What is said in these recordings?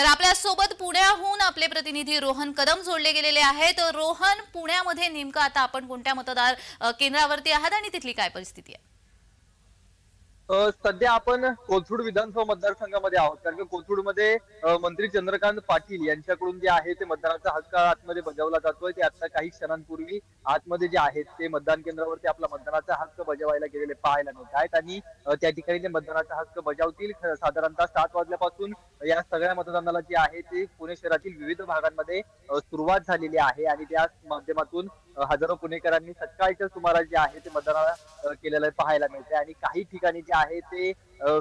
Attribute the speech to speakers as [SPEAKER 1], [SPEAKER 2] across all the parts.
[SPEAKER 1] तर आपल्या सोबत पुण्याहून आपले प्रतिनिधी रोहन कदम जोडले गेलेले आहेत। रोहन, पुण्यामध्ये नेमकं आता आपण कोणत्या मतदार केंद्रावरती आहात आणि तिथली काय परिस्थिती आहे?
[SPEAKER 2] सध्या आपण कोथरूड विधानसभा मतदारसंघामध्ये आहोत, कारण की कोथरूडमध्ये मंत्री चंद्रकांत पाटील यांच्याकडून जे आहे ते मतदानाचा हक्क आतमध्ये बजावला जातोय। ते आता काही क्षणांपूर्वी आतमध्ये जे आहेत ते मतदान केंद्रावरती आपला मतदानाचा हक्क बजावायला गेलेले पाहायला मिळत आहेत आणि त्या ठिकाणी ते मतदानाचा हक्क बजावतील। साधारणतः 7 वाजल्यापासून या सगळ्या मतदानाला जे आहे ते पुणे शहरातील विविध भागांमध्ये सुरुवात झालेली आहे आणि त्या माध्यमातून हजारो पुणेकरांनी सकाळच्या सुमारास जे आहे ते मतदान केलेलं पाहायला मिळते आणि काही ठिकाणी जे आहे ते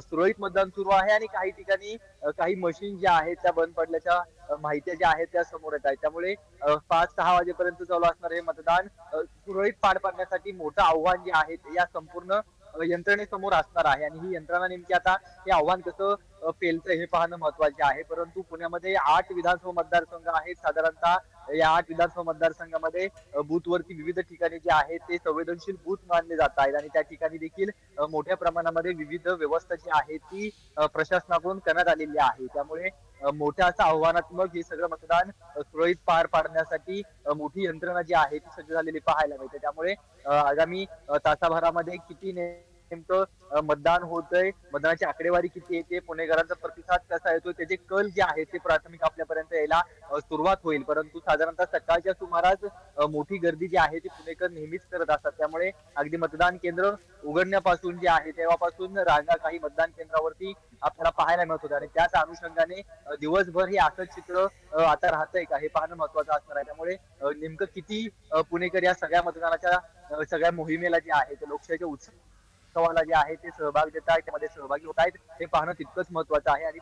[SPEAKER 2] सुरळीत मतदान सुरू आहे आणि काही ठिकाणी काही मशीन ज्या आहेत त्या बंद पडल्याच्या माहिती ज्या आहेत त्या समोर येत आहेत। त्यामुळे 5-6 वाजेपर्यंत चालू असणार हे मतदान सुरळीत पार पाडण्यासाठी मोठं आव्हान जे आहे ते या संपूर्ण यंत्रणेसमोर असणार आहे आणि ही यंत्रणा नेमकी आता हे आव्हान कसं पेलतंय हे पाहणं महत्वाचे आहे। परंतु पुण्यामध्ये 8 विधानसभा मतदारसंघ आहेत। साधारणतः या 8 विधानसभा मतदारसंघामध्ये बूथवरती विविध ठिकाणी जे आहे ते संवेदनशील बूथ मानले जात आहेत आणि त्या ठिकाणी देखील मोठ्या प्रमाणामध्ये विविध व्यवस्था जी आहे ती प्रशासनाकडून करण्यात आलेली आहे। त्यामुळे मोठ्या असं आव्हानात्मक हे सगळं मतदान सुरळीत पार पाडण्यासाठी मोठी यंत्रणा जी आहे ती सज्ज झालेली पाहायला मिळते। त्यामुळे आगामी तासाभरामध्ये किती नेमकं मतदान होतंय, मतदानाची आकडेवारी किती येते, पुणेकरांचा प्रतिसाद कसा येतोय, त्याचे कल जे आहे ते प्राथमिक आपल्यापर्यंत यायला सुरुवात होईल। परंतु साधारणतः सकाळच्या सुमारास मोठी गर्दी जी आहे ती पुणेकर नेहमीच करत असतात। त्यामुळे अगदी मतदान केंद्र उघडण्यापासून जे आहे तेव्हापासून रांगा काही मतदान केंद्रावरती आपल्याला पाहायला मिळत होत्या आणि त्याच अनुषंगाने दिवसभर हे असंच चित्र आता राहतंय का हे पाहणं महत्वाचं असणार आहे। त्यामुळे नेमकं किती पुणेकर या सगळ्या मतदानाच्या सगळ्या मोहिमेला जे आहे ते लोकशाहीच्या उत्सवाला जे आहे ते सहभाग देत आहेत, त्यामध्ये सहभागी होत आहेत हे पाहणं तितकंच महत्वाचं आहे आणि